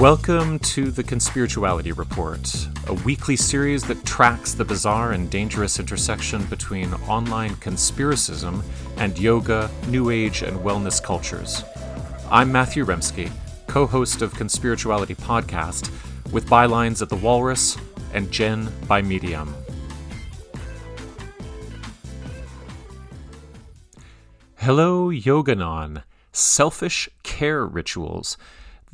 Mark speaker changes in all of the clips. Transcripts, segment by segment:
Speaker 1: Welcome to the Conspirituality Report, a weekly series that tracks the bizarre and dangerous intersection between online conspiracism and yoga, New Age, and wellness cultures. I'm Matthew Remsky, co-host of Conspirituality Podcast, with bylines at The Walrus and Jen by Medium. Hello, Yoganon, selfish care rituals.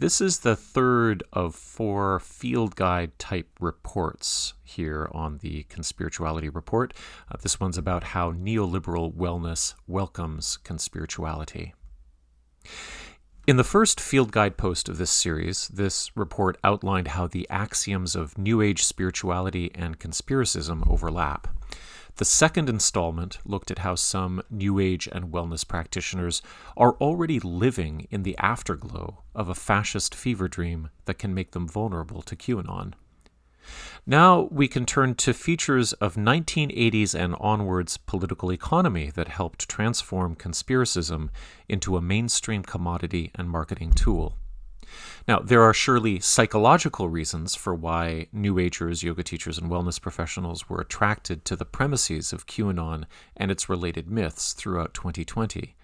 Speaker 1: This is the third of 4 field guide type reports here on the Conspirituality Report. This one's about how neoliberal wellness welcomes conspirituality. In the first field guide post of this series, this report outlined how the axioms of New Age spirituality and conspiracism overlap. The second installment looked at how some New Age and wellness practitioners are already living in the afterglow of a fascist fever dream that can make them vulnerable to QAnon. Now we can turn to features of 1980s and onwards political economy that helped transform conspiracism into a mainstream commodity and marketing tool. Now, there are surely psychological reasons for why New Agers, yoga teachers, and wellness professionals were attracted to the premises of QAnon and its related myths throughout 2020.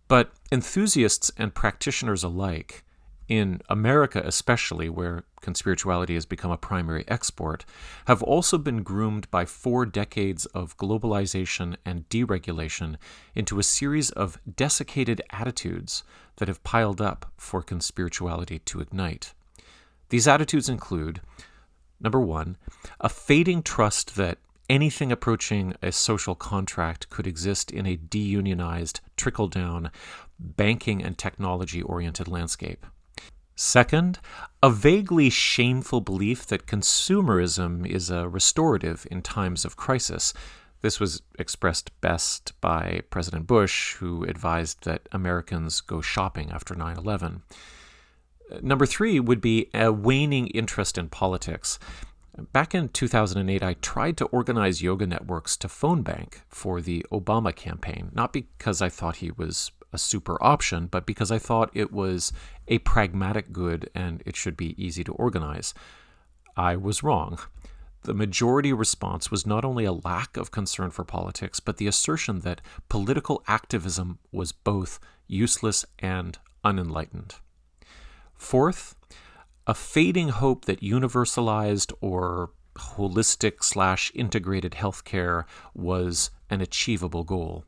Speaker 1: But enthusiasts and practitioners alike, in America especially, where conspirituality has become a primary export, have also been groomed by 4 decades of globalization and deregulation into a series of desiccated attitudes that have piled up for conspirituality to ignite. These attitudes include, number 1, a fading trust that anything approaching a social contract could exist in a de-unionized, trickle-down, banking and technology-oriented landscape. Second, a vaguely shameful belief that consumerism is a restorative in times of crisis. This was expressed best by President Bush, who advised that Americans go shopping after 9/11. Number 3 would be a waning interest in politics. Back in 2008, I tried to organize yoga networks to phone bank for the Obama campaign, not because I thought he was a super option, but because I thought it was a pragmatic good and it should be easy to organize. I was wrong. The majority response was not only a lack of concern for politics, but the assertion that political activism was both useless and unenlightened. Fourth, a fading hope that universalized or holistic/integrated healthcare was an achievable goal.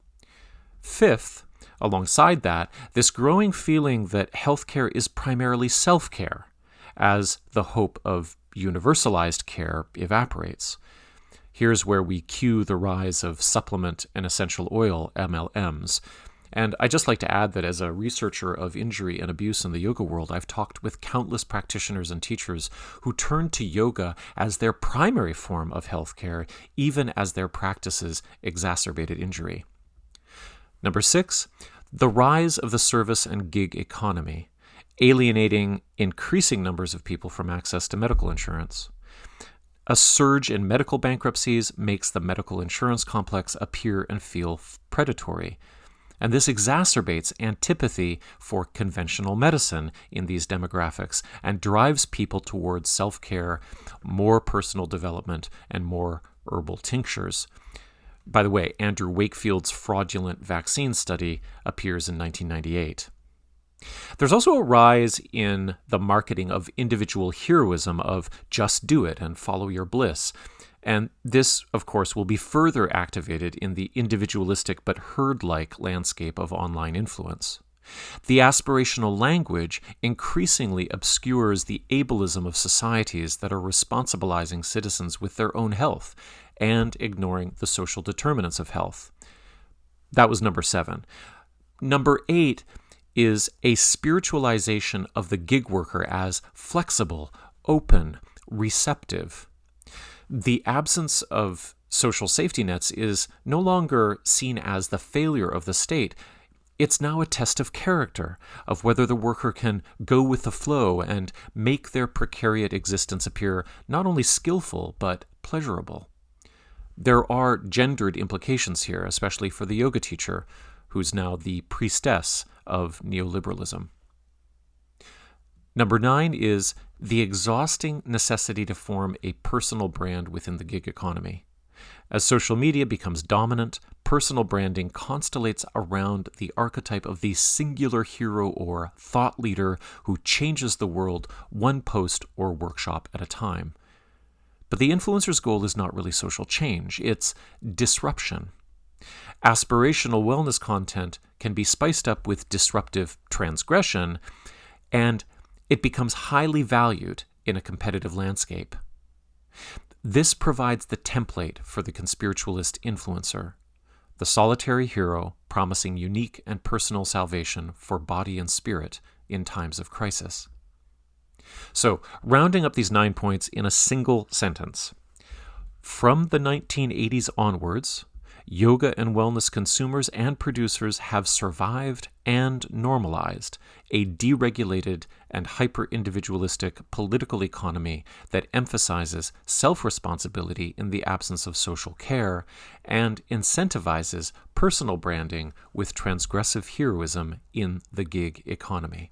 Speaker 1: Fifth, alongside that, this growing feeling that healthcare is primarily self-care, as the hope of universalized care evaporates. Here's where we cue the rise of supplement and essential oil MLMs. And I'd just like to add that as a researcher of injury and abuse in the yoga world, I've talked with countless practitioners and teachers who turned to yoga as their primary form of healthcare, even as their practices exacerbated injury. Number 6, the rise of the service and gig economy, alienating increasing numbers of people from access to medical insurance. A surge in medical bankruptcies makes the medical insurance complex appear and feel predatory, and this exacerbates antipathy for conventional medicine in these demographics and drives people towards self-care, more personal development, and more herbal tinctures. By the way, Andrew Wakefield's fraudulent vaccine study appears in 1998. There's also a rise in the marketing of individual heroism of just do it and follow your bliss. And this, of course, will be further activated in the individualistic but herd-like landscape of online influence. The aspirational language increasingly obscures the ableism of societies that are responsibilizing citizens with their own health and ignoring the social determinants of health. That was number 7. Number 8 is a spiritualization of the gig worker as flexible, open, receptive. The absence of social safety nets is no longer seen as the failure of the state. It's now a test of character, of whether the worker can go with the flow and make their precariat existence appear not only skillful, but pleasurable. There are gendered implications here, especially for the yoga teacher, who's now the priestess of neoliberalism. Number 9 is the exhausting necessity to form a personal brand within the gig economy. As social media becomes dominant, personal branding constellates around the archetype of the singular hero or thought leader who changes the world one post or workshop at a time. But the influencer's goal is not really social change, it's disruption. Aspirational wellness content can be spiced up with disruptive transgression, and it becomes highly valued in a competitive landscape. This provides the template for the conspiritualist influencer, the solitary hero promising unique and personal salvation for body and spirit in times of crisis. So, rounding up these 9 points in a single sentence. From the 1980s onwards, yoga and wellness consumers and producers have survived and normalized a deregulated and hyper-individualistic political economy that emphasizes self-responsibility in the absence of social care and incentivizes personal branding with transgressive heroism in the gig economy.